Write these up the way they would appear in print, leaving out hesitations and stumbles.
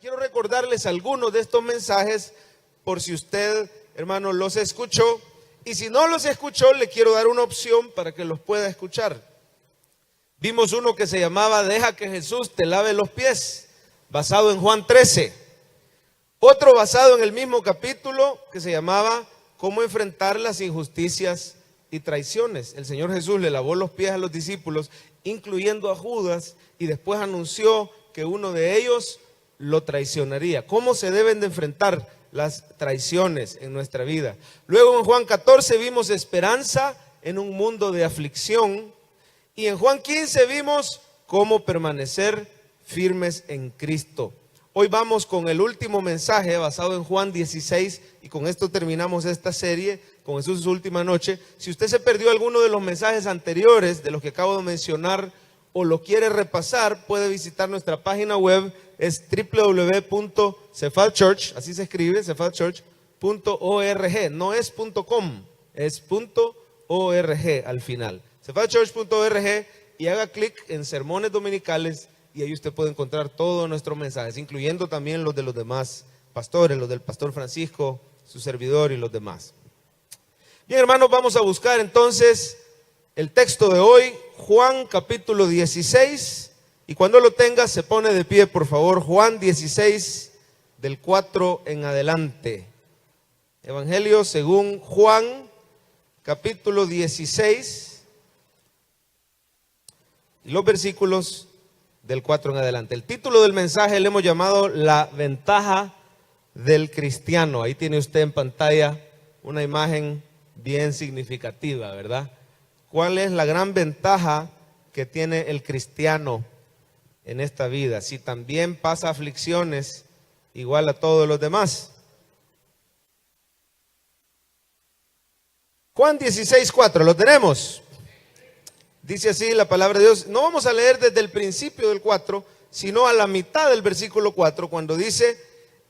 Quiero recordarles algunos de estos mensajes por si usted, hermano, los escuchó. Y si no los escuchó, le quiero dar una opción para que los pueda escuchar. Vimos uno que se llamaba Deja que Jesús te lave los pies, basado en Juan 13. Otro basado en el mismo capítulo que se llamaba Cómo enfrentar las injusticias y traiciones. El Señor Jesús le lavó los pies a los discípulos, incluyendo a Judas, y después anunció que uno de ellos lo traicionaría. ¿Cómo se deben de enfrentar las traiciones en nuestra vida? Luego en Juan 14 vimos esperanza en un mundo de aflicción. Y en Juan 15 vimos cómo permanecer firmes en Cristo. Hoy vamos con el último mensaje basado en Juan 16 y con esto terminamos esta serie con Jesús su última noche. Si usted se perdió alguno de los mensajes anteriores de los que acabo de mencionar o lo quiere repasar, puede visitar nuestra página web, es www.cefalchurch, así se escribe, cefalchurch.org, no es .com, es .org al final. cefalchurch.org y haga clic en sermones dominicales y ahí usted puede encontrar todos nuestros mensajes, incluyendo también los de los demás pastores, los del pastor Francisco, su servidor y los demás. Bien, hermanos, vamos a buscar entonces el texto de hoy, Juan capítulo 16, y cuando lo tenga se pone de pie, por favor. Juan 16 del 4 en adelante. Evangelio según Juan capítulo 16 y los versículos del 4 en adelante. El título del mensaje le hemos llamado La ventaja del cristiano. Ahí tiene usted en pantalla una imagen bien significativa, ¿verdad? ¿Cuál es la gran ventaja que tiene el cristiano en esta vida? Si también pasa aflicciones igual a todos los demás. Juan 16:4, ¿lo tenemos? Dice así la palabra de Dios. No vamos a leer desde el principio del 4, sino a la mitad del versículo 4, cuando dice: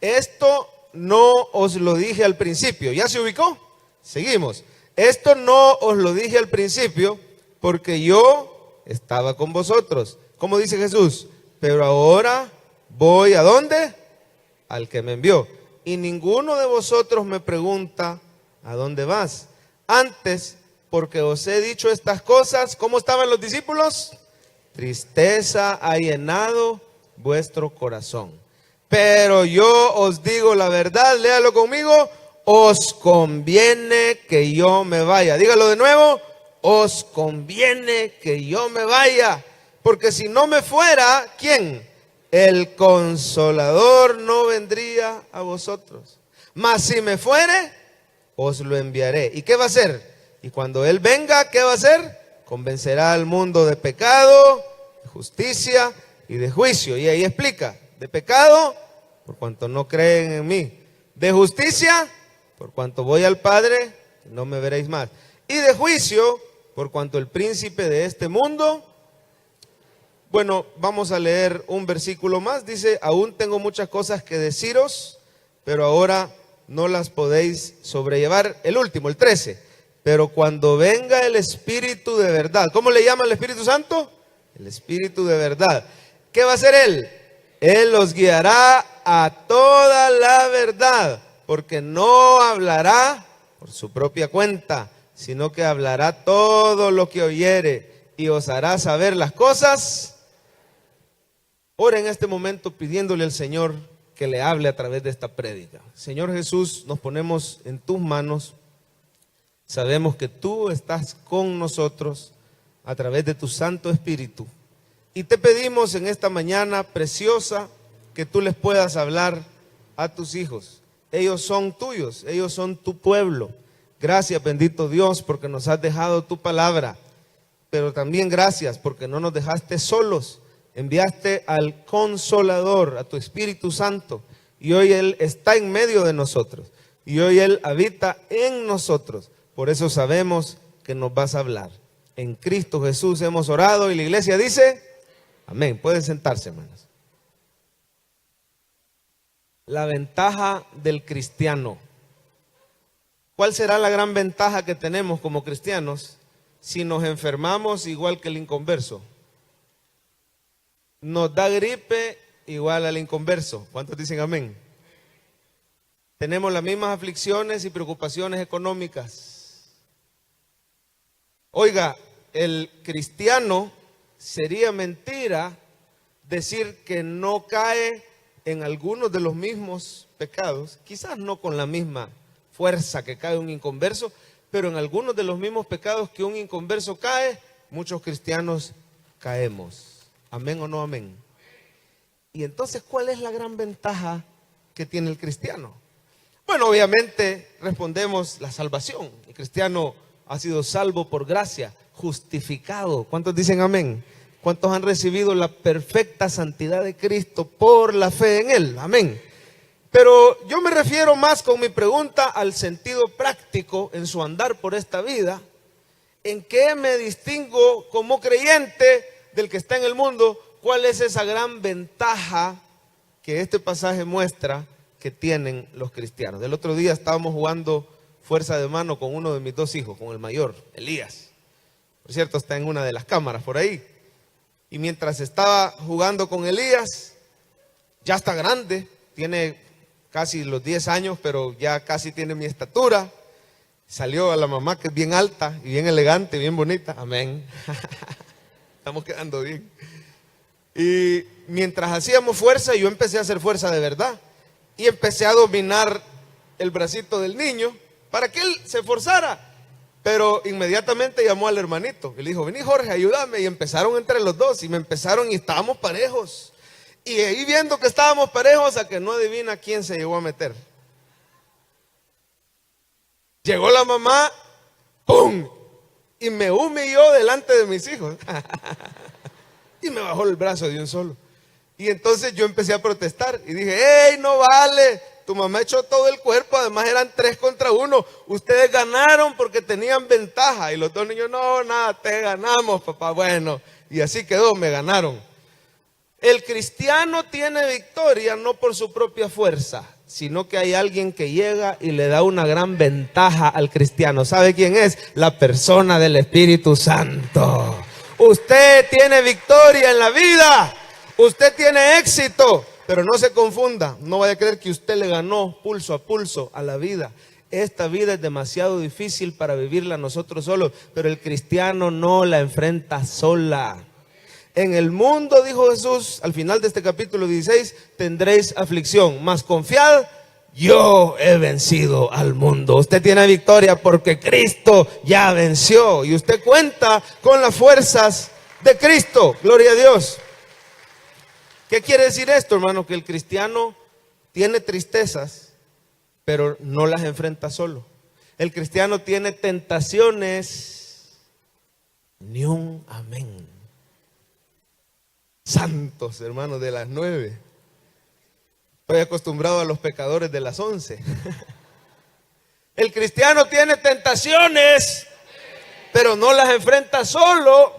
esto no os lo dije al principio. ¿Ya se ubicó? Seguimos. Esto no os lo dije al principio, porque yo estaba con vosotros. ¿Cómo dice Jesús? Pero ahora voy ¿a dónde? Al que me envió. Y ninguno de vosotros me pregunta ¿a dónde vas? Antes, porque os he dicho estas cosas, ¿cómo estaban los discípulos? Tristeza ha llenado vuestro corazón. Pero yo os digo la verdad, léalo conmigo, os conviene que yo me vaya. Dígalo de nuevo, os conviene que yo me vaya. Porque si no me fuera, ¿quién? El Consolador no vendría a vosotros. Mas si me fuere, os lo enviaré. ¿Y qué va a hacer? Y cuando Él venga, ¿qué va a hacer? Convencerá al mundo de pecado, de justicia y de juicio. Y ahí explica, de pecado, por cuanto no creen en mí. De justicia, por cuanto voy al Padre, no me veréis más. Y de juicio, por cuanto el príncipe de este mundo. Bueno, vamos a leer un versículo más. Dice: aún tengo muchas cosas que deciros, pero ahora no las podéis sobrellevar. El último, el 13. Pero cuando venga el Espíritu de verdad. ¿Cómo le llama el Espíritu Santo? El Espíritu de verdad. ¿Qué va a hacer Él? Él os guiará a toda la verdad, porque no hablará por su propia cuenta, sino que hablará todo lo que oyere y os hará saber las cosas. Ora en este momento pidiéndole al Señor que le hable a través de esta prédica. Señor Jesús, nos ponemos en tus manos. Sabemos que tú estás con nosotros a través de tu Santo Espíritu. Y te pedimos en esta mañana preciosa que tú les puedas hablar a tus hijos. Ellos son tuyos, ellos son tu pueblo. Gracias, bendito Dios, porque nos has dejado tu palabra. Pero también gracias porque no nos dejaste solos. Enviaste al Consolador, a tu Espíritu Santo. Y hoy Él está en medio de nosotros. Y hoy Él habita en nosotros. Por eso sabemos que nos vas a hablar. En Cristo Jesús hemos orado y la iglesia dice, amén. Pueden sentarse, hermanos. La ventaja del cristiano. ¿Cuál será la gran ventaja que tenemos como cristianos si nos enfermamos igual que el inconverso? Nos da gripe igual al inconverso. ¿Cuántos dicen amén? Tenemos las mismas aflicciones y preocupaciones económicas. Oiga, el cristiano sería mentira decir que no cae en algunos de los mismos pecados, quizás no con la misma fuerza que cae un inconverso, pero en algunos de los mismos pecados que un inconverso cae, muchos cristianos caemos. ¿Amén o no amén? Y entonces, ¿cuál es la gran ventaja que tiene el cristiano? Bueno, obviamente respondemos la salvación. El cristiano ha sido salvo por gracia, justificado. ¿Cuántos dicen amén? ¿Cuántos han recibido la perfecta santidad de Cristo por la fe en Él? Amén. Pero yo me refiero más con mi pregunta al sentido práctico en su andar por esta vida. ¿En qué me distingo como creyente del que está en el mundo? ¿Cuál es esa gran ventaja que este pasaje muestra que tienen los cristianos? El otro día estábamos jugando fuerza de mano con uno de mis dos hijos, con el mayor, Elías. Por cierto, está en una de las cámaras por ahí. Y mientras estaba jugando con Elías, ya está grande, tiene casi los 10 años, pero ya casi tiene mi estatura. Salió a la mamá, que es bien alta y bien elegante, bien bonita. Amén. Estamos quedando bien. Y mientras hacíamos fuerza, yo empecé a hacer fuerza de verdad. Y empecé a dominar el bracito del niño para que él se esforzara. Pero inmediatamente llamó al hermanito y le dijo: vení, Jorge, ayúdame. Y empezaron entre los dos y y estábamos parejos. Y ahí, viendo que estábamos parejos, a que no adivina quién se llegó a meter. Llegó la mamá, ¡pum! Y me humilló delante de mis hijos. Y me bajó el brazo de un solo. Y entonces yo empecé a protestar y dije: ¡hey, no vale! Tu mamá echó todo el cuerpo, además eran 3 contra 1. Ustedes ganaron porque tenían ventaja. Y los dos niños: no, nada, te ganamos, papá. Bueno, y así quedó, me ganaron. El cristiano tiene victoria no por su propia fuerza, sino que hay alguien que llega y le da una gran ventaja al cristiano. ¿Sabe quién es? La persona del Espíritu Santo. Usted tiene victoria en la vida. Usted tiene éxito. Pero no se confunda. No vaya a creer que usted le ganó pulso a pulso a la vida. Esta vida es demasiado difícil para vivirla nosotros solos. Pero el cristiano no la enfrenta sola. En el mundo, dijo Jesús al final de este capítulo 16, tendréis aflicción, mas confiad, yo he vencido al mundo. Usted tiene victoria porque Cristo ya venció y usted cuenta con las fuerzas de Cristo. Gloria a Dios. ¿Qué quiere decir esto, hermano? Que el cristiano tiene tristezas, pero no las enfrenta solo. El cristiano tiene tentaciones, ni un amén. Santos, hermanos, de las 9. Estoy acostumbrado a los pecadores de las 11. El cristiano tiene tentaciones, pero no las enfrenta solo,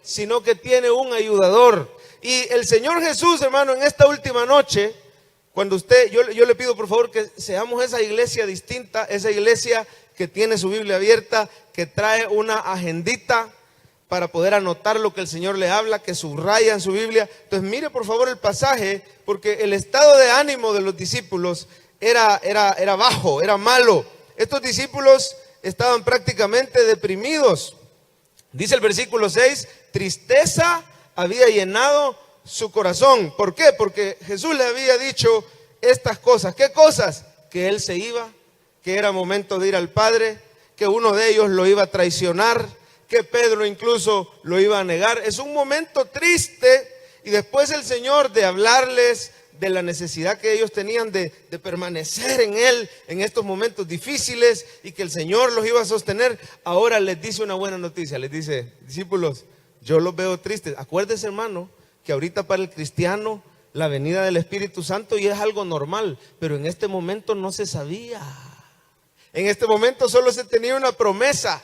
sino que tiene un ayudador. Y el Señor Jesús, hermano, en esta última noche, cuando yo le pido por favor que seamos esa iglesia distinta, esa iglesia que tiene su Biblia abierta, que trae una agendita para poder anotar lo que el Señor le habla, que subraya en su Biblia. Entonces mire por favor el pasaje, porque el estado de ánimo de los discípulos era bajo, era malo. Estos discípulos estaban prácticamente deprimidos. Dice el versículo 6, tristeza había llenado su corazón. ¿Por qué? Porque Jesús le había dicho estas cosas. ¿Qué cosas? Que Él se iba, que era momento de ir al Padre, que uno de ellos lo iba a traicionar, que Pedro incluso lo iba a negar. Es un momento triste. Y después el Señor, de hablarles de la necesidad que ellos tenían de permanecer en Él en estos momentos difíciles, y que el Señor los iba a sostener, ahora les dice una buena noticia. Les dice: discípulos, yo los veo tristes. Acuérdense, hermano, que ahorita para el cristiano la venida del Espíritu Santo ya es algo normal, pero en este momento no se sabía. En este momento solo se tenía una promesa.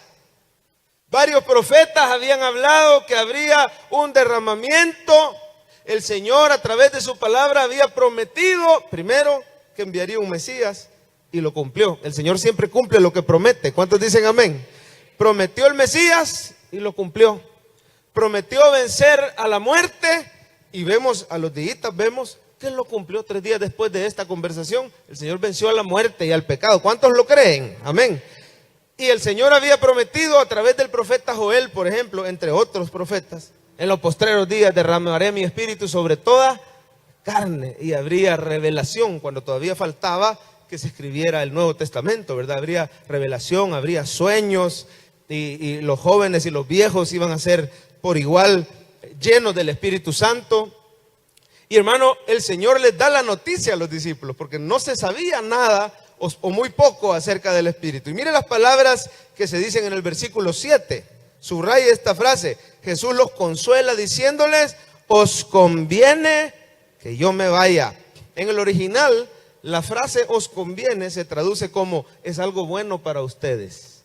Varios profetas habían hablado que habría un derramamiento. El Señor, a través de su palabra, había prometido primero que enviaría un Mesías, y lo cumplió. El Señor siempre cumple lo que promete. ¿Cuántos dicen amén? Prometió el Mesías y lo cumplió. Prometió vencer a la muerte, y vemos a los días, vemos ¿Qué lo cumplió 3 días después de esta conversación? El Señor venció a la muerte y al pecado. ¿Cuántos lo creen? Amén. Y el Señor había prometido a través del profeta Joel, por ejemplo, entre otros profetas, en los postreros días derramaré mi espíritu sobre toda carne y habría revelación, cuando todavía faltaba que se escribiera el Nuevo Testamento, ¿verdad? Habría revelación, habría sueños y los jóvenes y los viejos iban a ser por igual llenos del Espíritu Santo. Y hermano, el Señor les da la noticia a los discípulos porque no se sabía nada o muy poco acerca del Espíritu. Y mire las palabras que se dicen en el versículo 7. Subraya esta frase. Jesús los consuela diciéndoles, os conviene que yo me vaya. En el original, la frase os conviene se traduce como es algo bueno para ustedes.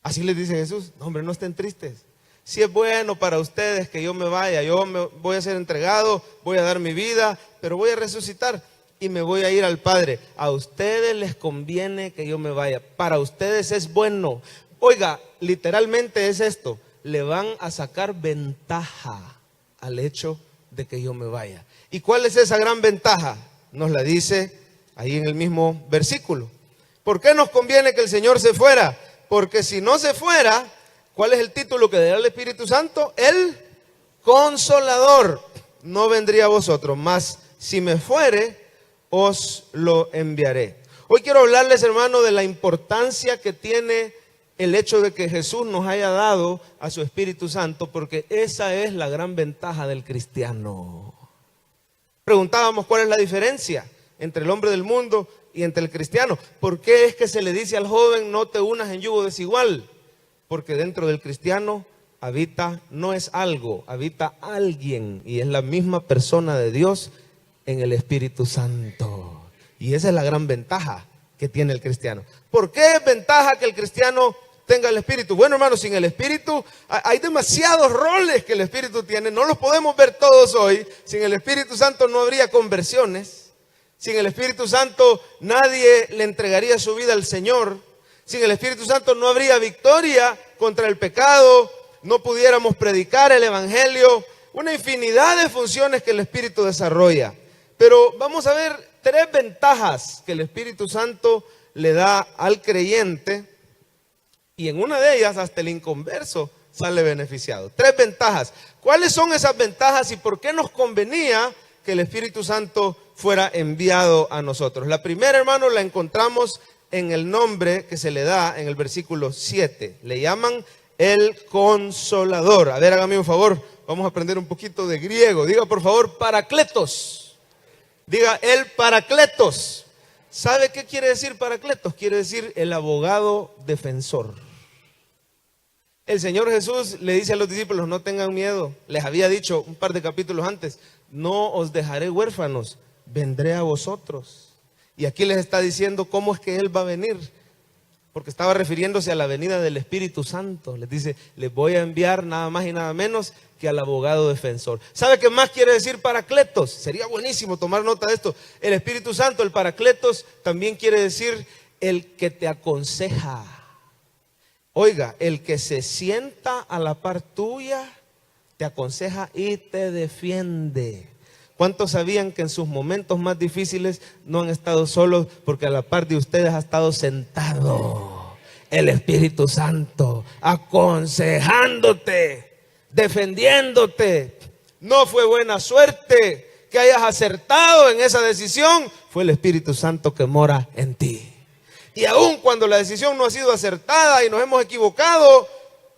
Así les dice Jesús. No, hombre, no estén tristes. Si es bueno para ustedes que yo me vaya, yo me voy a ser entregado, voy a dar mi vida, pero voy a resucitar y me voy a ir al Padre. A ustedes les conviene que yo me vaya. Para ustedes es bueno. Oiga, literalmente es esto. Le van a sacar ventaja al hecho de que yo me vaya. ¿Y cuál es esa gran ventaja? Nos la dice ahí en el mismo versículo. ¿Por qué nos conviene que el Señor se fuera? Porque si no se fuera, ¿cuál es el título que dará el Espíritu Santo? El Consolador no vendría a vosotros, mas si me fuere, os lo enviaré. Hoy quiero hablarles, hermano, de la importancia que tiene el hecho de que Jesús nos haya dado a su Espíritu Santo, porque esa es la gran ventaja del cristiano. Preguntábamos cuál es la diferencia entre el hombre del mundo y entre el cristiano. ¿Por qué es que se le dice al joven no te unas en yugo desigual? Porque dentro del cristiano habita, no es algo, habita alguien y es la misma persona de Dios en el Espíritu Santo. Y esa es la gran ventaja que tiene el cristiano. ¿Por qué es ventaja que el cristiano tenga el Espíritu? Bueno, hermanos, sin el Espíritu hay demasiados roles que el Espíritu tiene. No los podemos ver todos hoy. Sin el Espíritu Santo no habría conversiones. Sin el Espíritu Santo nadie le entregaría su vida al Señor. Sin el Espíritu Santo no habría victoria contra el pecado. No pudiéramos predicar el Evangelio. Una infinidad de funciones que el Espíritu desarrolla. Pero vamos a ver 3 ventajas que el Espíritu Santo le da al creyente. Y en una de ellas hasta el inconverso sale beneficiado. 3 ventajas. ¿Cuáles son esas ventajas y por qué nos convenía que el Espíritu Santo fuera enviado a nosotros? La primera, hermano, la encontramos en el nombre que se le da en el versículo 7. Le llaman el Consolador. A ver, hágame un favor. Vamos a aprender un poquito de griego. Diga, por favor, Paracletos. Diga, el Paracletos. ¿Sabe qué quiere decir Paracletos? Quiere decir el abogado defensor. El Señor Jesús le dice a los discípulos, no tengan miedo. Les había dicho un par de capítulos antes, no os dejaré huérfanos, vendré a vosotros. Y aquí les está diciendo cómo es que Él va a venir. Porque estaba refiriéndose a la venida del Espíritu Santo. Les dice, les voy a enviar nada más y nada menos que al abogado defensor. ¿Sabe qué más quiere decir Paracletos? Sería buenísimo tomar nota de esto. El Espíritu Santo, el Paracletos, también quiere decir el que te aconseja. Oiga, el que se sienta a la par tuya, te aconseja y te defiende. ¿Cuántos sabían que en sus momentos más difíciles no han estado solos? Porque a la par de ustedes ha estado sentado el Espíritu Santo, aconsejándote, defendiéndote. No fue buena suerte que hayas acertado en esa decisión, fue el Espíritu Santo que mora en ti. Y aun cuando la decisión no ha sido acertada y nos hemos equivocado,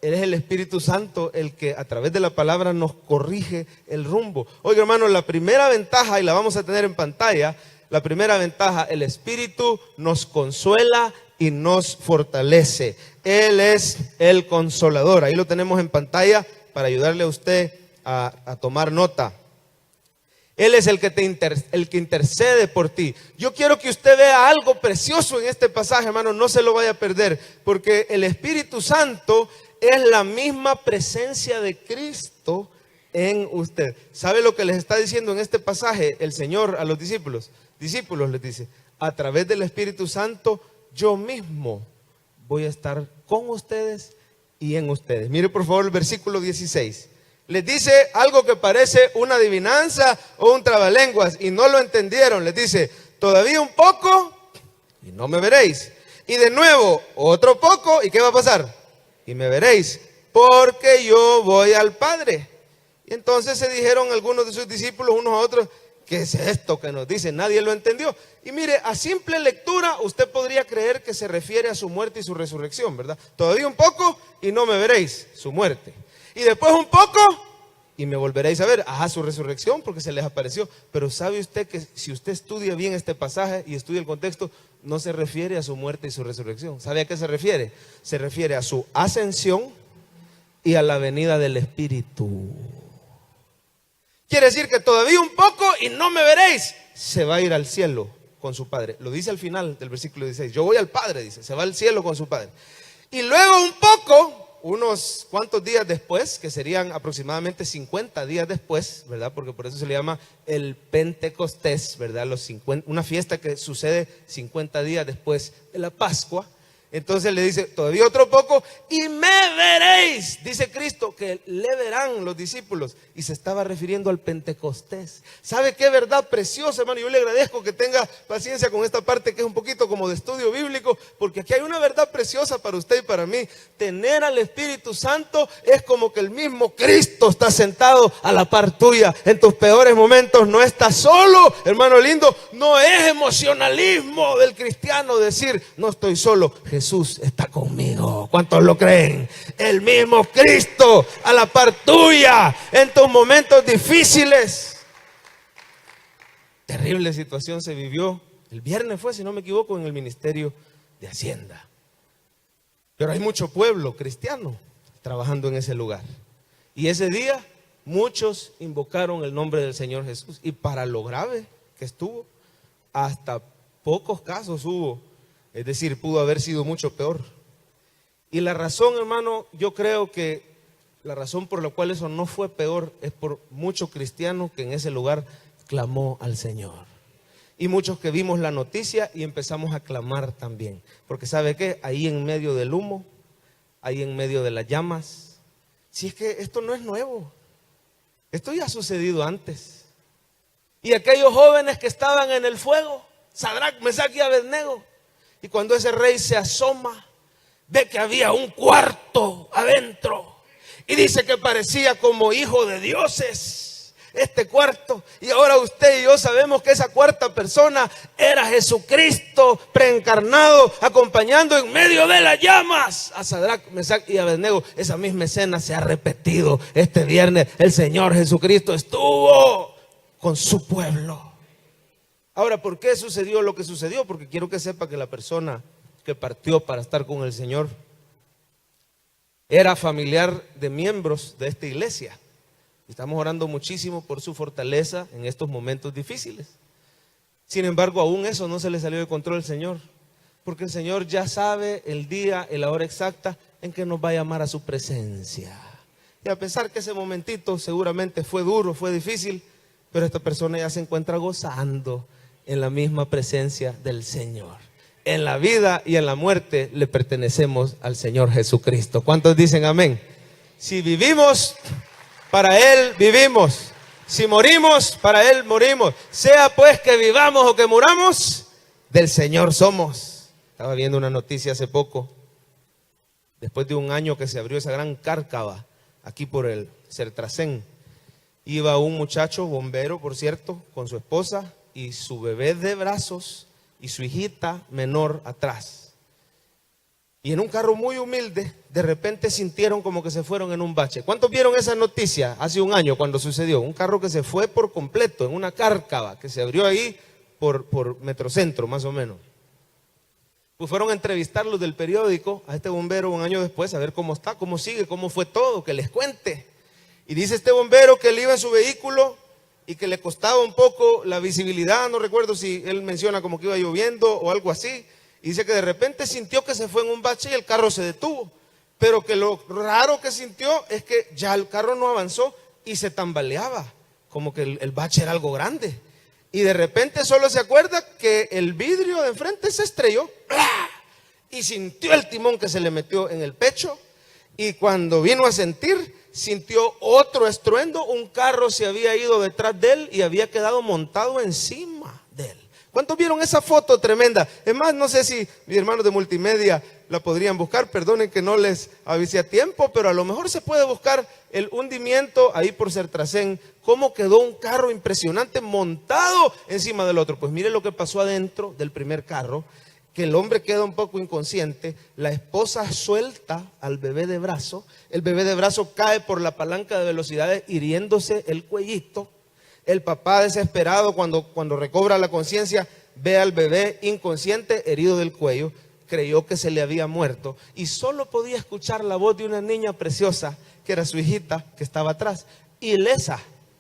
es el Espíritu Santo el que a través de la palabra nos corrige el rumbo. Oiga, hermano, la primera ventaja, y la vamos a tener en pantalla, la primera ventaja, el Espíritu nos consuela y nos fortalece. Él es el Consolador. Ahí lo tenemos en pantalla para ayudarle a usted a tomar nota. Él es el que intercede por ti. Yo quiero que usted vea algo precioso en este pasaje, hermano, no se lo vaya a perder, porque el Espíritu Santo es la misma presencia de Cristo en usted. ¿Sabe lo que les está diciendo en este pasaje el Señor a los discípulos? Discípulos les dice, a través del Espíritu Santo, yo mismo voy a estar con ustedes y en ustedes. Mire por favor el versículo 16. les dice algo que parece una adivinanza o un trabalenguas y no lo entendieron. Les dice, todavía un poco y no me veréis. Y de nuevo, otro poco, ¿y qué va a pasar? Y me veréis, porque yo voy al Padre. Y entonces se dijeron algunos de sus discípulos unos a otros, ¿qué es esto que nos dice? Nadie lo entendió. Y mire, a simple lectura usted podría creer que se refiere a su muerte y su resurrección, ¿verdad? Todavía un poco y no me veréis, su muerte. Y después un poco y me volveréis a ver. Ajá, su resurrección, porque se les apareció. Pero ¿sabe usted que si usted estudia bien este pasaje y estudia el contexto, no se refiere a su muerte y su resurrección? ¿Sabe a qué se refiere? Se refiere a su ascensión y a la venida del Espíritu. Quiere decir que todavía un poco y no me veréis. Se va a ir al cielo con su Padre. Lo dice al final del versículo 16. Yo voy al Padre, dice. Se va al cielo con su Padre. Y luego un poco, unos cuantos días después, que serían aproximadamente 50 días después, ¿verdad? Porque por eso se le llama el Pentecostés, ¿verdad? Una fiesta que sucede 50 días después de la Pascua. Entonces le dice, todavía otro poco y me veréis. Dice Cristo que le verán los discípulos. Y se estaba refiriendo al Pentecostés. ¿Sabe qué verdad preciosa, hermano? Yo le agradezco que tenga paciencia con esta parte que es un poquito como de estudio bíblico. Porque aquí hay una verdad preciosa para usted y para mí. Tener al Espíritu Santo es como que el mismo Cristo está sentado a la par tuya. En tus peores momentos no estás solo, hermano lindo. No es emocionalismo del cristiano decir, no estoy solo. Jesús está conmigo. ¿Cuántos lo creen? El mismo Cristo a la par tuya en tus momentos difíciles. Terrible situación se vivió el viernes, fue, si no me equivoco, en el Ministerio de Hacienda. Pero hay mucho pueblo cristiano trabajando en ese lugar. Y ese día muchos invocaron el nombre del Señor Jesús. Y para lo grave que estuvo, hasta pocos casos hubo. Es decir, pudo haber sido mucho peor. Y la razón, hermano, yo creo que la razón por la cual eso no fue peor es por muchos cristianos que en ese lugar clamó al Señor. Y muchos que vimos la noticia y empezamos a clamar también. Porque ¿sabe qué? Ahí en medio del humo, ahí en medio de las llamas. Si es que esto no es nuevo. Esto ya ha sucedido antes. Y aquellos jóvenes que estaban en el fuego, Sadrac, Mesac y Abednego. Y cuando ese rey se asoma, ve que había un cuarto adentro. Y dice que parecía como hijo de dioses, este cuarto. Y ahora usted y yo sabemos que esa cuarta persona era Jesucristo preencarnado, acompañando en medio de las llamas a Sadrac, Mesac y Abednego. Esa misma escena se ha repetido este viernes. El Señor Jesucristo estuvo con su pueblo. Ahora, ¿por qué sucedió lo que sucedió? Porque quiero que sepa que la persona que partió para estar con el Señor era familiar de miembros de esta iglesia. Estamos orando muchísimo por su fortaleza en estos momentos difíciles. Sin embargo, aún eso no se le salió de control al Señor, porque el Señor ya sabe el día y la hora exacta en que nos va a llamar a su presencia. Y a pesar que ese momentito seguramente fue duro, fue difícil, pero esta persona ya se encuentra gozando en la misma presencia del Señor. En la vida y en la muerte le pertenecemos al Señor Jesucristo. ¿Cuántos dicen amén? Si vivimos, para Él vivimos. Si morimos, para Él morimos. Sea pues que vivamos o que muramos, del Señor somos. Estaba viendo una noticia hace poco. Después de un año que se abrió esa gran cárcava aquí por el Sertracén, iba un muchacho, bombero por cierto, con su esposa y su bebé de brazos y su hijita menor atrás. Y en un carro muy humilde, de repente sintieron como que se fueron en un bache. ¿Cuántos vieron esa noticia hace un año cuando sucedió? Un carro que se fue por completo en una cárcava que se abrió ahí por Metrocentro más o menos. Pues fueron a entrevistarlos del periódico a este bombero un año después, a ver cómo está, cómo sigue, cómo fue todo, que les cuente. Y dice este bombero que él iba en su vehículo y que le costaba un poco la visibilidad, no recuerdo si él menciona como que iba lloviendo o algo así. Y dice que de repente sintió que se fue en un bache y el carro se detuvo. Pero que lo raro que sintió es que ya el carro no avanzó y se tambaleaba, como que el bache era algo grande. Y de repente solo se acuerda que el vidrio de enfrente se estrelló y sintió el timón que se le metió en el pecho. Y cuando vino a sentir, sintió otro estruendo, un carro se había ido detrás de él y había quedado montado encima de él. ¿Cuántos vieron esa foto tremenda? Es más, no sé si mis hermanos de multimedia la podrían buscar, perdonen que no les avisé a tiempo, pero a lo mejor se puede buscar el hundimiento ahí por Sertracén, cómo quedó un carro impresionante montado encima del otro. Pues mire lo que pasó adentro del primer carro, que el hombre queda un poco inconsciente, la esposa suelta al bebé de brazo, el bebé de brazo cae por la palanca de velocidades hiriéndose el cuellito. El papá desesperado cuando recobra la conciencia ve al bebé inconsciente, herido del cuello, creyó que se le había muerto y solo podía escuchar la voz de una niña preciosa que era su hijita que estaba atrás, ilesa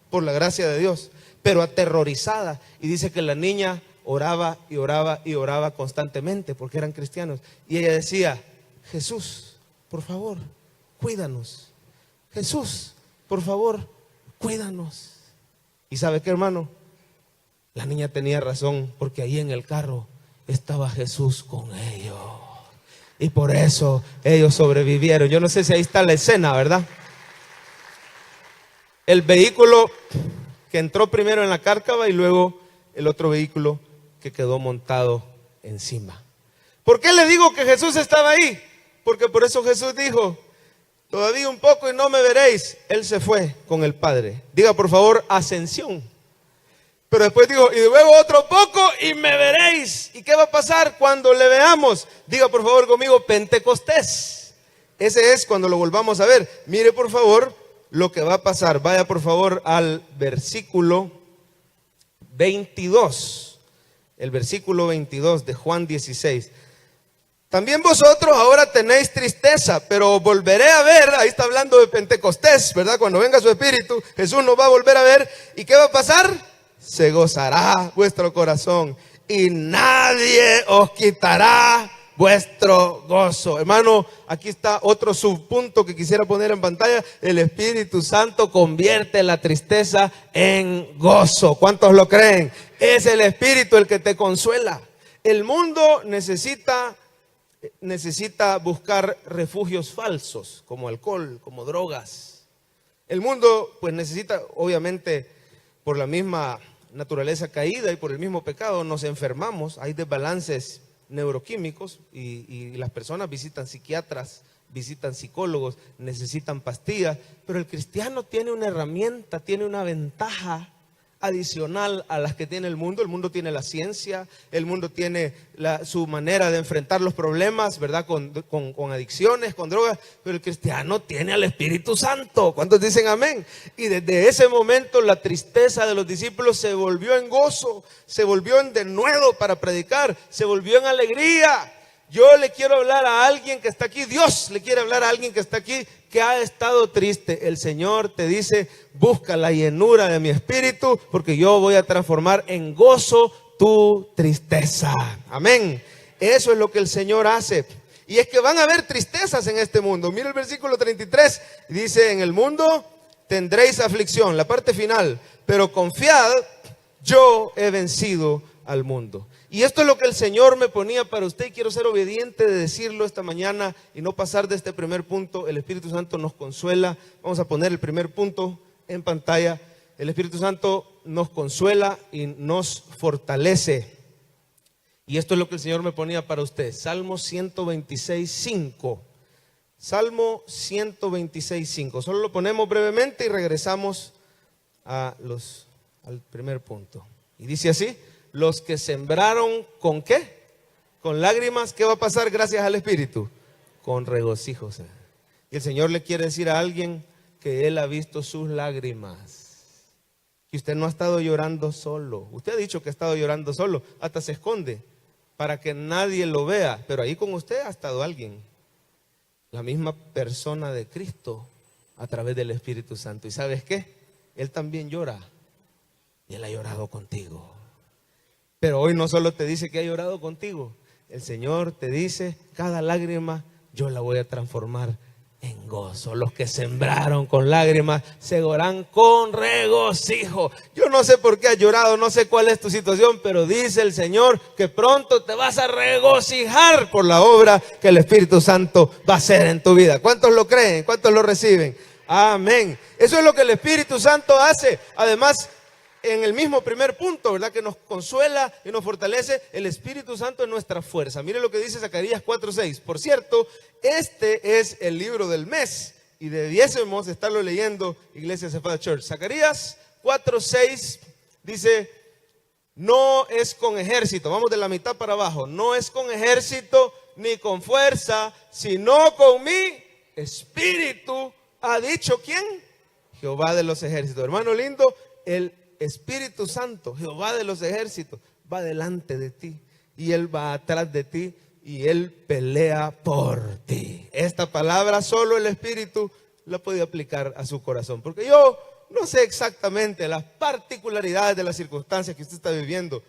por la gracia de Dios, pero aterrorizada, y dice que la niña oraba y oraba y oraba constantemente porque eran cristianos y ella decía: Jesús, por favor, cuídanos. Jesús, por favor, cuídanos. ¿Y sabe qué, hermano? La niña tenía razón, porque ahí en el carro estaba Jesús con ellos. Y por eso ellos sobrevivieron. Yo no sé si ahí está la escena, ¿verdad? El vehículo que entró primero en la cárcava y luego el otro vehículo que quedó montado encima. ¿Por qué le digo que Jesús estaba ahí? Porque por eso Jesús dijo: todavía un poco y no me veréis. Él se fue con el Padre. Diga por favor, ascensión. Pero después dijo: y luego otro poco y me veréis. ¿Y qué va a pasar cuando le veamos? Diga por favor conmigo, Pentecostés. Ese es cuando lo volvamos a ver. Mire por favor lo que va a pasar. Vaya por favor al versículo 22. El versículo 22 de Juan 16. También vosotros ahora tenéis tristeza, pero volveré a ver. Ahí está hablando de Pentecostés, ¿verdad? Cuando venga su Espíritu, Jesús nos va a volver a ver. ¿Y qué va a pasar? Se gozará vuestro corazón y nadie os quitará vuestro gozo. Hermano, aquí está otro subpunto que quisiera poner en pantalla. El Espíritu Santo convierte la tristeza en gozo. ¿Cuántos lo creen? Es el Espíritu el que te consuela. El mundo necesita buscar refugios falsos, como alcohol, como drogas. El mundo pues necesita, obviamente, por la misma naturaleza caída y por el mismo pecado, nos enfermamos, hay desbalances neuroquímicos y las personas visitan psiquiatras, visitan psicólogos, necesitan pastillas, pero el cristiano tiene una herramienta, tiene una ventaja adicional a las que tiene el mundo. El mundo tiene la ciencia, el mundo tiene su manera de enfrentar los problemas, ¿verdad? Con adicciones, con drogas, pero el cristiano tiene al Espíritu Santo. ¿Cuántos dicen amén? Y desde ese momento la tristeza de los discípulos se volvió en gozo, se volvió en denuedo para predicar, se volvió en alegría. Yo le quiero hablar a alguien que está aquí, Dios le quiere hablar a alguien que está aquí, que ha estado triste. El Señor te dice: busca la llenura de mi espíritu, porque yo voy a transformar en gozo tu tristeza. Amén. Eso es lo que el Señor hace. Y es que van a haber tristezas en este mundo. Mira el versículo 33, dice: en el mundo tendréis aflicción, la parte final, pero confiad, yo he vencido al mundo. Y esto es lo que el Señor me ponía para usted, y quiero ser obediente de decirlo esta mañana y no pasar de este primer punto. El Espíritu Santo nos consuela. Vamos a poner el primer punto en pantalla. El Espíritu Santo nos consuela y nos fortalece. Y esto es lo que el Señor me ponía para usted. Salmo 126:5. Salmo 126:5. Solo lo ponemos brevemente y regresamos al primer punto. Y dice así: los que sembraron, ¿con qué? Con lágrimas. ¿Qué va a pasar gracias al Espíritu? Con regocijo. Y el Señor le quiere decir a alguien que Él ha visto sus lágrimas, que usted no ha estado llorando solo. Usted ha dicho que ha estado llorando solo, hasta se esconde para que nadie lo vea, pero ahí con usted ha estado alguien, la misma persona de Cristo, a través del Espíritu Santo. ¿Y sabes qué? Él también llora, y Él ha llorado contigo. Pero hoy no solo te dice que ha llorado contigo, el Señor te dice: cada lágrima yo la voy a transformar en gozo. Los que sembraron con lágrimas segarán con regocijo. Yo no sé por qué has llorado, no sé cuál es tu situación, pero dice el Señor que pronto te vas a regocijar por la obra que el Espíritu Santo va a hacer en tu vida. ¿Cuántos lo creen? ¿Cuántos lo reciben? Amén. Eso es lo que el Espíritu Santo hace. Además, en el mismo primer punto, ¿verdad? Que nos consuela y nos fortalece. El Espíritu Santo es nuestra fuerza. Mire lo que dice Zacarías 4:6. Por cierto, este es el libro del mes y debiésemos estarlo leyendo, Iglesia Cephal Church. Zacarías 4:6 dice: no es con ejército, vamos de la mitad para abajo, no es con ejército ni con fuerza, sino con mi espíritu, ha dicho ¿quién? Jehová de los ejércitos. Hermano lindo, el Espíritu Santo, Jehová de los ejércitos, va delante de ti y Él va atrás de ti y Él pelea por ti. Esta palabra solo el Espíritu la puede aplicar a su corazón, porque yo no sé exactamente las particularidades de las circunstancias que usted está viviendo,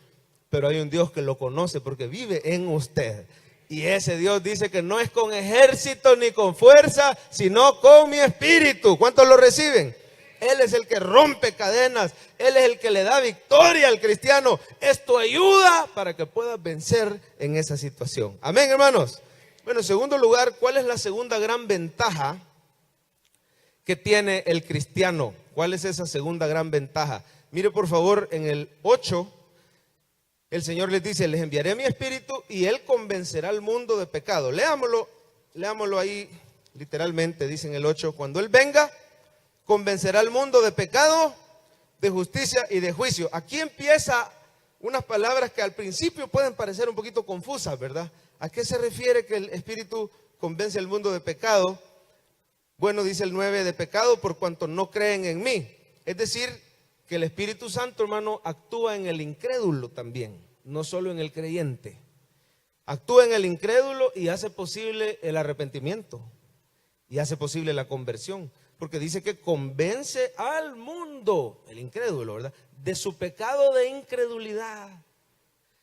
pero hay un Dios que lo conoce porque vive en usted. Y ese Dios dice que no es con ejército ni con fuerza, sino con mi espíritu. ¿Cuántos lo reciben? Él es el que rompe cadenas. Él es el que le da victoria al cristiano. Esto ayuda para que puedas vencer en esa situación. Amén, hermanos. Bueno, en segundo lugar, ¿cuál es la segunda gran ventaja que tiene el cristiano? ¿Cuál es esa segunda gran ventaja? Mire por favor en el 8, el Señor les dice: les enviaré mi espíritu y Él convencerá al mundo de pecado. Leámoslo ahí literalmente, dice en el 8: cuando Él venga, convencerá al mundo de pecado, de justicia y de juicio. Aquí empieza unas palabras que al principio pueden parecer un poquito confusas, ¿verdad? ¿A qué se refiere que el espíritu convence al mundo de pecado? Bueno, dice el 9, de pecado por cuanto no creen en mí. Es decir, que el Espíritu Santo, hermano, actúa en el incrédulo también, no solo en el creyente. Actúa en el incrédulo y hace posible el arrepentimiento y hace posible la conversión, porque dice que convence al mundo, el incrédulo, ¿verdad?, de su pecado de incredulidad.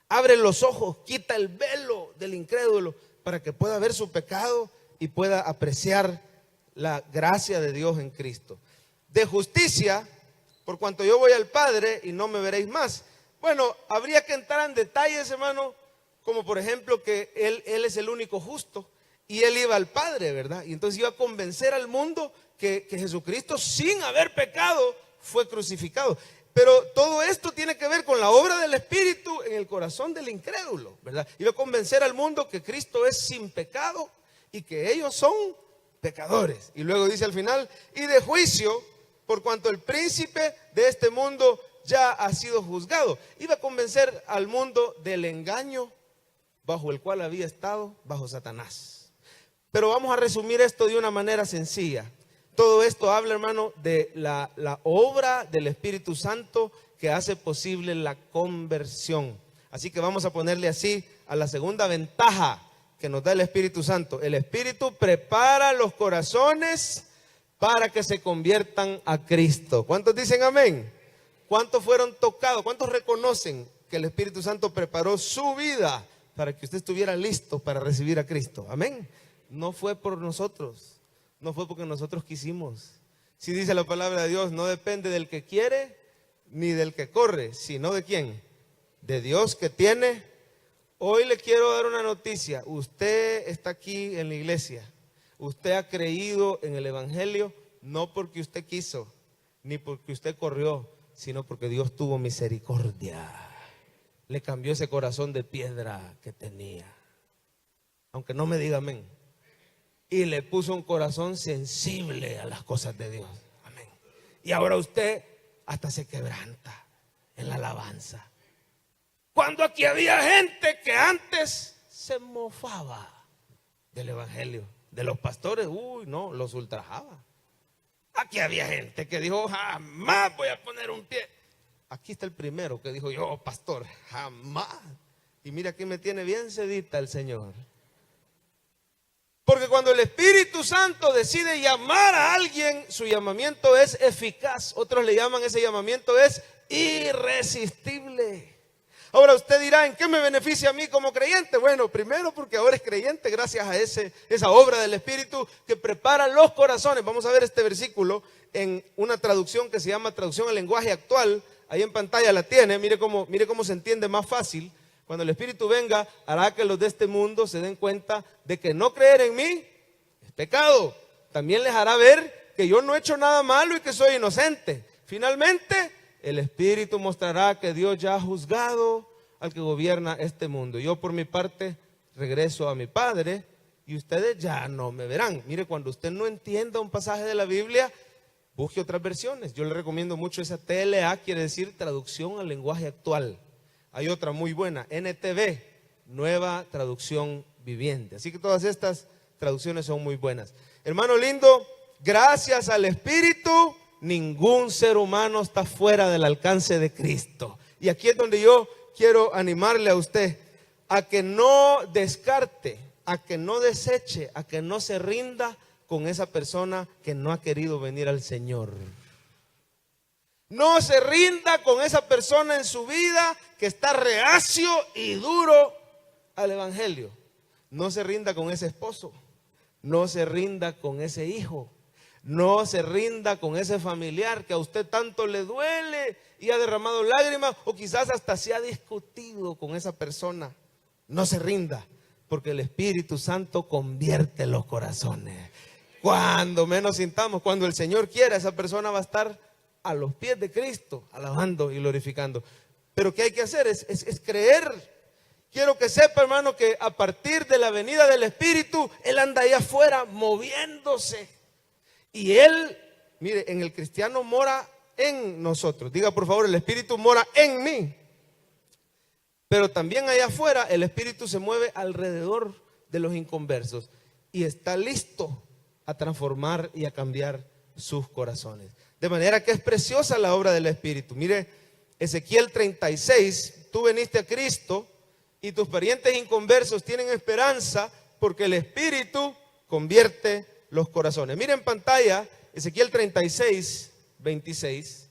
Abre los ojos, quita el velo del incrédulo para que pueda ver su pecado y pueda apreciar la gracia de Dios en Cristo. De justicia, por cuanto yo voy al Padre y no me veréis más. Bueno, habría que entrar en detalles, hermano, como por ejemplo que Él es el único justo y Él iba al Padre, ¿verdad? Y entonces iba a convencer al mundo que Jesucristo, sin haber pecado, fue crucificado. Pero todo esto tiene que ver con la obra del Espíritu en el corazón del incrédulo, ¿verdad? Iba a convencer al mundo que Cristo es sin pecado y que ellos son pecadores. Y luego dice al final: y de juicio, por cuanto el príncipe de este mundo ya ha sido juzgado. Iba a convencer al mundo del engaño bajo el cual había estado, bajo Satanás. Pero vamos a resumir esto de una manera sencilla. Todo esto habla, hermano, de la obra del Espíritu Santo que hace posible la conversión. Así que vamos a ponerle así a la segunda ventaja que nos da el Espíritu Santo. El Espíritu prepara los corazones para que se conviertan a Cristo. ¿Cuántos dicen amén? ¿Cuántos fueron tocados? ¿Cuántos reconocen que el Espíritu Santo preparó su vida para que usted estuviera listo para recibir a Cristo? Amén. No fue por nosotros. No fue porque nosotros quisimos. Si dice la palabra de Dios, no depende del que quiere ni del que corre, sino de quién, de Dios que tiene. Hoy le quiero dar una noticia. Usted está aquí en la iglesia. Usted ha creído en el Evangelio no porque usted quiso, ni porque usted corrió, sino porque Dios tuvo misericordia. Le cambió ese corazón de piedra que tenía, aunque no me diga amén, y le puso un corazón sensible a las cosas de Dios. Amén. Y ahora usted hasta se quebranta en la alabanza. Cuando aquí había gente que antes se mofaba del Evangelio, de los pastores, no, los ultrajaba. Aquí había gente que dijo: jamás voy a poner un pie. Aquí está el primero que dijo: yo, pastor, jamás. Y mira, aquí me tiene bien sedita el Señor. Porque cuando el Espíritu Santo decide llamar a alguien, su llamamiento es eficaz. Otros le llaman ese llamamiento es irresistible. Ahora usted dirá: ¿en qué me beneficia a mí como creyente? Bueno, primero porque ahora es creyente gracias a esa obra del Espíritu que prepara los corazones. Vamos a ver este versículo en una traducción que se llama traducción al lenguaje actual. Ahí en pantalla la tiene. Mire cómo se entiende más fácil. Cuando el Espíritu venga, hará que los de este mundo se den cuenta de que no creer en mí es pecado. También les hará ver que yo no he hecho nada malo y que soy inocente. Finalmente, el Espíritu mostrará que Dios ya ha juzgado al que gobierna este mundo. Yo por mi parte regreso a mi Padre y ustedes ya no me verán. Mire, cuando usted no entienda un pasaje de la Biblia, busque otras versiones. Yo le recomiendo mucho esa TLA, quiere decir traducción al lenguaje actual. Hay otra muy buena, NTV, Nueva Traducción Viviente. Así que todas estas traducciones son muy buenas. Hermano lindo, gracias al Espíritu, ningún ser humano está fuera del alcance de Cristo. Y aquí es donde yo quiero animarle a usted a que no descarte, a que no deseche, a que no se rinda con esa persona que no ha querido venir al Señor. No se rinda con esa persona en su vida que está reacio y duro al Evangelio. No se rinda con ese esposo. No se rinda con ese hijo. No se rinda con ese familiar que a usted tanto le duele y ha derramado lágrimas, o quizás hasta se ha discutido con esa persona. No se rinda, porque el Espíritu Santo convierte los corazones. Cuando menos sintamos, cuando el Señor quiera, esa persona va a estar a los pies de Cristo, alabando y glorificando. Pero ¿qué hay que hacer? Es creer. Quiero que sepa, hermano, que a partir de la venida del Espíritu, Él anda allá afuera moviéndose. Y Él, mire, en el cristiano mora en nosotros. Diga por favor, el Espíritu mora en mí. Pero también allá afuera el Espíritu se mueve alrededor de los inconversos y está listo a transformar y a cambiar sus corazones. De manera que es preciosa la obra del Espíritu. Mire, Ezequiel 36, tú veniste a Cristo y tus parientes inconversos tienen esperanza porque el Espíritu convierte los corazones. Mire en pantalla Ezequiel 36, 26.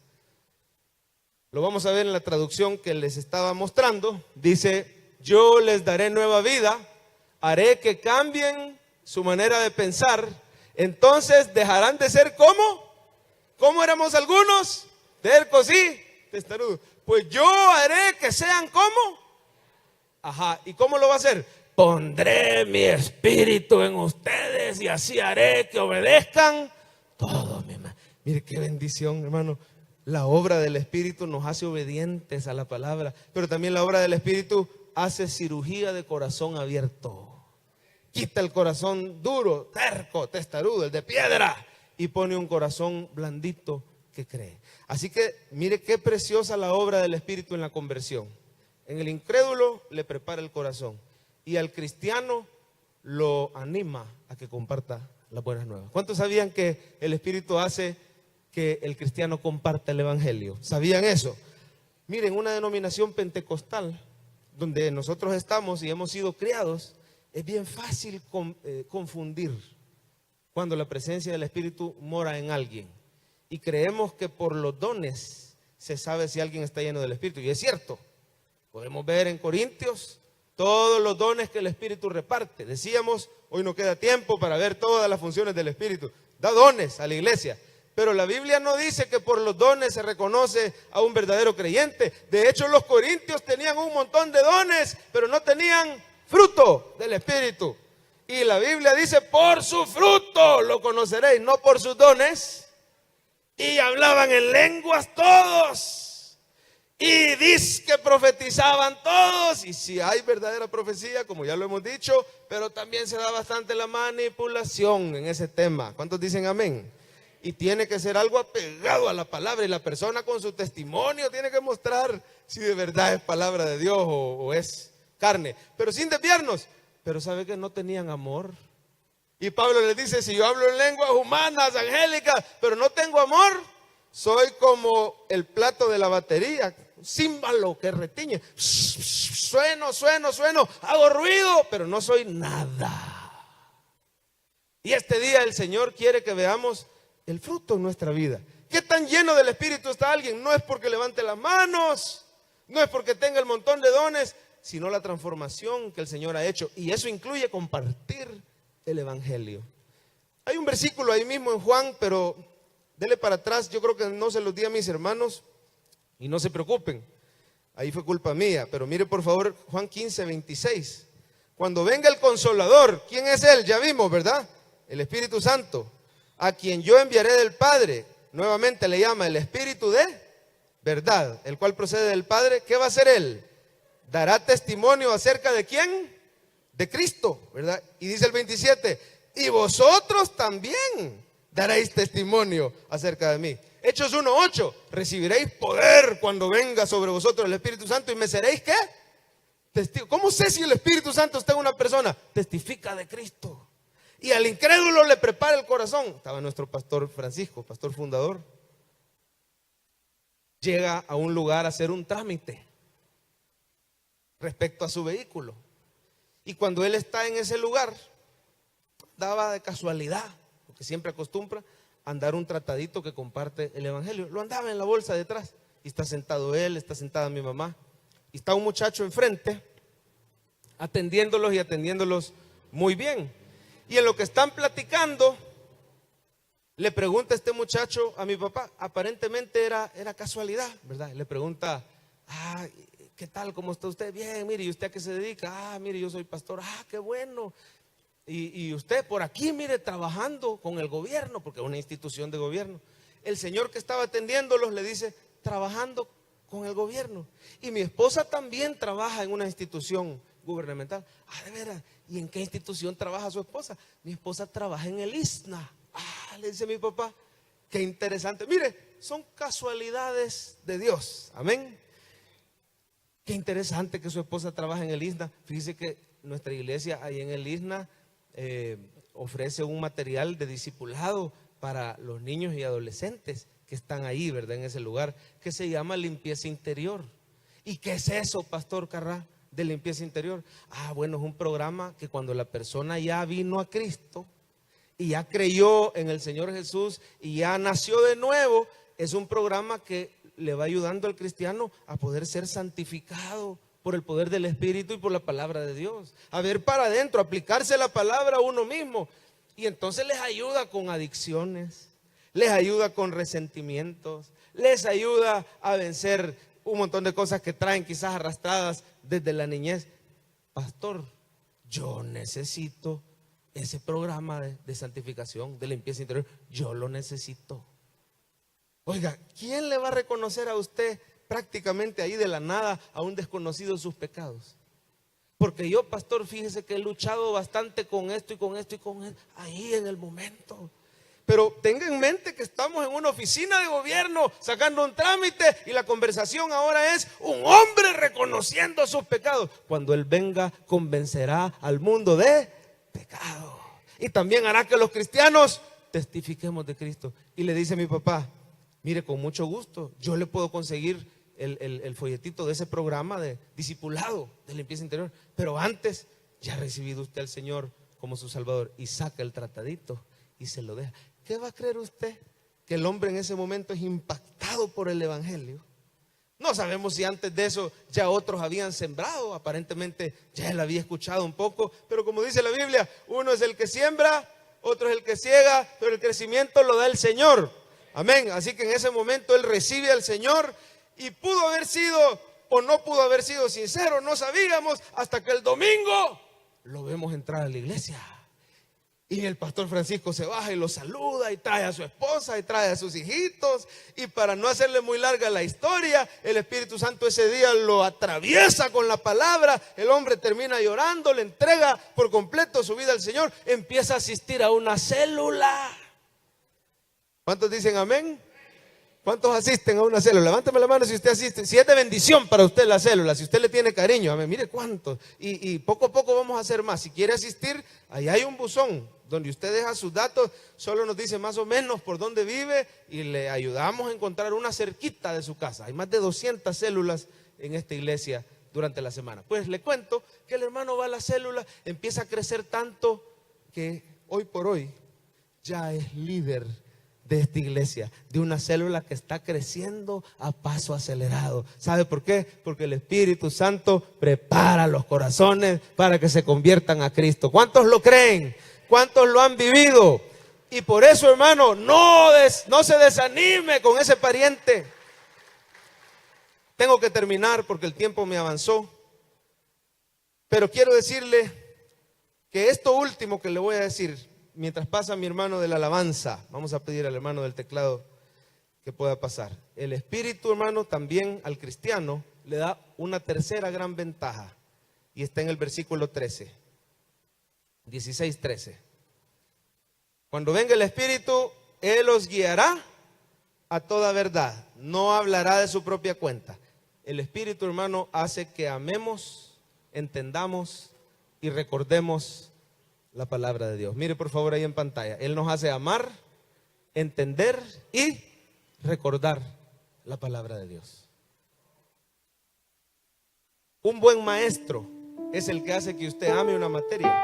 Lo vamos a ver en la traducción que les estaba mostrando. Dice, yo les daré nueva vida, haré que cambien su manera de pensar. Entonces dejarán de ser ¿cómo éramos algunos? Tercos y testarudos. Pues yo haré que sean ¿cómo? Ajá, ¿y cómo lo va a hacer? Pondré mi espíritu en ustedes y así haré que obedezcan todo. Mire qué bendición, hermano. La obra del Espíritu nos hace obedientes a la palabra, pero también la obra del Espíritu hace cirugía de corazón abierto. Quita el corazón duro, terco, testarudo, el de piedra, y pone un corazón blandito que cree. Así que mire qué preciosa la obra del Espíritu en la conversión. En el incrédulo le prepara el corazón y al cristiano lo anima a que comparta las buenas nuevas. ¿Cuántos sabían que el Espíritu hace que el cristiano comparta el Evangelio? ¿Sabían eso? Miren, una denominación pentecostal donde nosotros estamos y hemos sido criados, es bien fácil confundir cuando la presencia del Espíritu mora en alguien. Y creemos que por los dones se sabe si alguien está lleno del Espíritu. Y es cierto, podemos ver en Corintios todos los dones que el Espíritu reparte. Decíamos, hoy no queda tiempo para ver todas las funciones del Espíritu. Da dones a la iglesia. Pero la Biblia no dice que por los dones se reconoce a un verdadero creyente. De hecho, los corintios tenían un montón de dones, pero no tenían fruto del Espíritu. Y la Biblia dice, por su fruto lo conoceréis, no por sus dones. Y hablaban en lenguas todos. Y dice que profetizaban todos. Y si hay verdadera profecía, como ya lo hemos dicho, pero también se da bastante la manipulación en ese tema. ¿Cuántos dicen amén? Y tiene que ser algo apegado a la palabra, y la persona con su testimonio tiene que mostrar si de verdad es palabra de Dios o es carne, pero sin desviarnos. Pero sabe que no tenían amor. Y Pablo les dice, si yo hablo en lenguas humanas, angélicas, pero no tengo amor, soy como el plato de la batería, un címbalo que retiñe. Sueno, hago ruido, pero no soy nada. Y este día el Señor quiere que veamos el fruto en nuestra vida. ¿Qué tan lleno del Espíritu está alguien? No es porque levante las manos, no es porque tenga el montón de dones, sino la transformación que el Señor ha hecho. Y eso incluye compartir el Evangelio. Hay un versículo ahí mismo en Juan, pero dele para atrás. Yo creo que no se los di a mis hermanos y no se preocupen. Ahí fue culpa mía, pero mire por favor Juan 15, 26. Cuando venga el Consolador, ¿quién es Él? Ya vimos, ¿verdad? El Espíritu Santo. a quien yo enviaré del Padre. Nuevamente le llama el Espíritu de verdad, el cual procede del Padre. ¿Qué va a hacer Él? Dará testimonio acerca de ¿quién? De Cristo, ¿verdad? Y dice el 27, y vosotros también daréis testimonio acerca de mí. Hechos 1:8, recibiréis poder cuando venga sobre vosotros el Espíritu Santo y me seréis ¿qué? Testigo. ¿Cómo sé si el Espíritu Santo está en una persona? Testifica de Cristo. Y al incrédulo le prepara el corazón. Estaba nuestro pastor Francisco, pastor fundador. Llega a un lugar a hacer un trámite respecto a su vehículo. Y cuando él está en ese lugar, daba de casualidad, porque siempre acostumbra andar un tratadito que comparte el Evangelio. Lo andaba en la bolsa detrás. Y está sentado él, está sentada mi mamá. Y está un muchacho enfrente, atendiéndolos muy bien. Y en lo que están platicando, le pregunta este muchacho a mi papá, aparentemente era casualidad, ¿verdad? Le pregunta, ¿qué tal? ¿Cómo está usted? Bien, mire, ¿y usted a qué se dedica? Mire, yo soy pastor. Qué bueno. Y usted por aquí, mire, trabajando con el gobierno, porque es una institución de gobierno. El señor que estaba atendiéndolos le dice, trabajando con el gobierno. Y mi esposa también trabaja en una institución gubernamental. De veras, ¿y en qué institución trabaja su esposa? Mi esposa trabaja en el ISNA. Le dice mi papá, qué interesante. Mire, son casualidades de Dios. Amén. Qué interesante que su esposa trabaja en el ISNA. Fíjese que nuestra iglesia ahí en el ISNA ofrece un material de discipulado para los niños y adolescentes que están ahí, ¿verdad? En ese lugar, que se llama limpieza interior. ¿Y qué es eso, pastor Carrá, de limpieza interior? Bueno, es un programa que cuando la persona ya vino a Cristo y ya creyó en el Señor Jesús y ya nació de nuevo, es un programa que le va ayudando al cristiano a poder ser santificado por el poder del Espíritu y por la palabra de Dios. A ver para adentro, aplicarse la palabra a uno mismo. Y entonces les ayuda con adicciones, les ayuda con resentimientos, les ayuda a vencer un montón de cosas que traen quizás arrastradas desde la niñez. Pastor, yo necesito ese programa de santificación, de limpieza interior. Yo lo necesito. Oiga, ¿quién le va a reconocer a usted prácticamente ahí de la nada a un desconocido sus pecados? Porque yo, pastor, fíjese que he luchado bastante con esto y con esto y con esto, ahí en el momento. Pero tenga en mente que estamos en una oficina de gobierno sacando un trámite y la conversación ahora es un hombre reconociendo sus pecados. Cuando Él venga, convencerá al mundo de pecado. Y también hará que los cristianos testifiquemos de Cristo. Y le dice mi papá, mire, con mucho gusto, yo le puedo conseguir el folletito de ese programa de discipulado, de limpieza interior. Pero antes, ya ha recibido usted al Señor como su Salvador. Y saca el tratadito y se lo deja. ¿Qué va a creer usted? Que el hombre en ese momento es impactado por el Evangelio. No sabemos si antes de eso ya otros habían sembrado. Aparentemente ya él había escuchado un poco. Pero como dice la Biblia, uno es el que siembra, otro es el que ciega, pero el crecimiento lo da el Señor. Amén. Así que en ese momento él recibe al Señor. Y pudo haber sido o no pudo haber sido sincero, no sabíamos, hasta que el domingo lo vemos entrar a la iglesia. Y el pastor Francisco se baja y lo saluda y trae a su esposa y trae a sus hijitos. Y para no hacerle muy larga la historia, el Espíritu Santo ese día lo atraviesa con la palabra. El hombre termina llorando, le entrega por completo su vida al Señor. Empieza a asistir a una célula. ¿Cuántos dicen amén? ¿Cuántos asisten a una célula? Levántame la mano si usted asiste. Si es de bendición para usted la célula, si usted le tiene cariño, amén, mire cuántos. Y poco a poco vamos a hacer más. Si quiere asistir, ahí hay un buzón donde usted deja sus datos, solo nos dice más o menos por dónde vive y le ayudamos a encontrar una cerquita de su casa. Hay más de 200 células en esta iglesia durante la semana. Pues le cuento que el hermano va a la célula, empieza a crecer tanto que hoy por hoy ya es líder de esta iglesia, de una célula que está creciendo a paso acelerado. ¿Sabe por qué? Porque el Espíritu Santo prepara los corazones para que se conviertan a Cristo. ¿Cuántos lo creen? ¿Cuántos lo han vivido? Y por eso, hermano, no se desanime con ese pariente. Tengo que terminar porque el tiempo me avanzó. Pero quiero decirle que esto último que le voy a decir mientras pasa mi hermano de la alabanza, vamos a pedir al hermano del teclado que pueda pasar. El Espíritu, hermano, también al cristiano le da una tercera gran ventaja, y está en el versículo 13, 16:13. Cuando venga el Espíritu, Él os guiará a toda verdad, no hablará de su propia cuenta. El Espíritu, hermano, hace que amemos, entendamos y recordemos la palabra de Dios. Mire por favor ahí en pantalla. Él nos hace amar, entender y recordar la palabra de Dios. Un buen maestro es el que hace que usted ame una materia,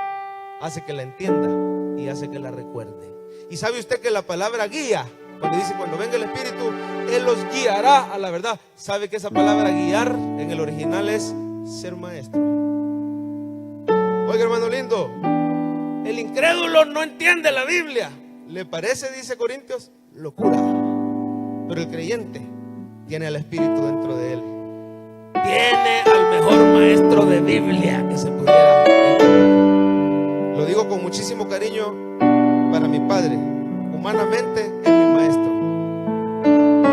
hace que la entienda y hace que la recuerde. Y sabe usted que la palabra guía, cuando dice cuando venga el Espíritu, Él los guiará a la verdad. Sabe que esa palabra guiar en el original es ser maestro. Oiga, hermano lindo, el incrédulo no entiende la Biblia. ¿Le parece, dice Corintios, locura? Pero el creyente tiene al Espíritu dentro de él. Tiene al mejor maestro de Biblia que se pudiera encontrar. Lo digo con muchísimo cariño para mi padre. Humanamente es mi maestro.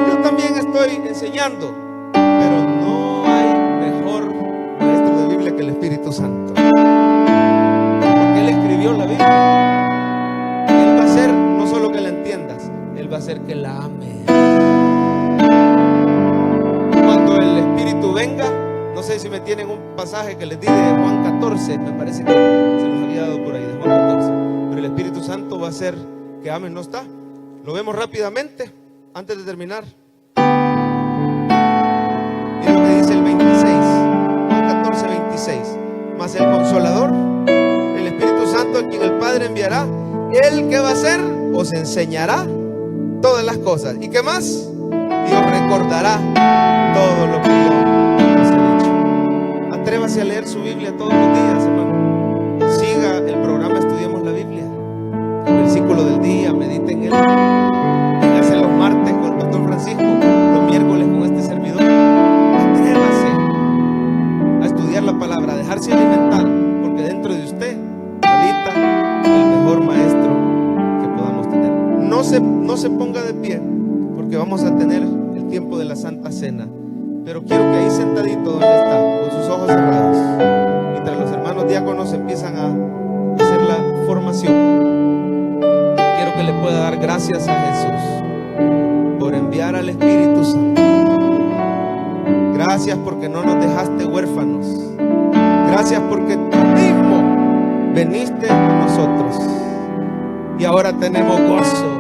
Yo también estoy enseñando, pero no hay mejor maestro de Biblia que el Espíritu Santo. Porque Él escribió la Biblia. Él va a hacer no solo que la entiendas, Él va a hacer que la ames. Cuando el Espíritu venga, no sé si me tienen un pasaje que les di de Juan 14, me parece que se los había dado por ahí, de Juan 14. Pero el Espíritu Santo va a hacer que ames, ¿no está? Lo vemos rápidamente, antes de terminar. Mira lo que dice el 26, Juan 14, 26. Mas el Consolador, el Espíritu Santo, a quien el Padre enviará, Él, ¿qué va a hacer? Os enseñará todas las cosas. ¿Y qué más? Y os recordará todo lo que yo os he dicho. Atrévase a leer su Biblia todos los días, hermano. Siga el programa Estudiemos la Biblia. El versículo del día, medite en él. Véngase los martes con el pastor Francisco, los miércoles con este servidor. Atrévase a estudiar la palabra, a dejarse alimentar, porque dentro de usted habita el mejor maestro que podamos tener. No se ponga de pie, porque vamos a tener el tiempo de la Santa Cena. Pero quiero que ahí sentadito donde está, con sus ojos cerrados, mientras los hermanos diáconos empiezan a hacer la formación, quiero que le pueda dar gracias a Jesús por enviar al Espíritu Santo. Gracias porque no nos dejaste huérfanos. Gracias porque tú mismo veniste a nosotros y ahora tenemos gozo.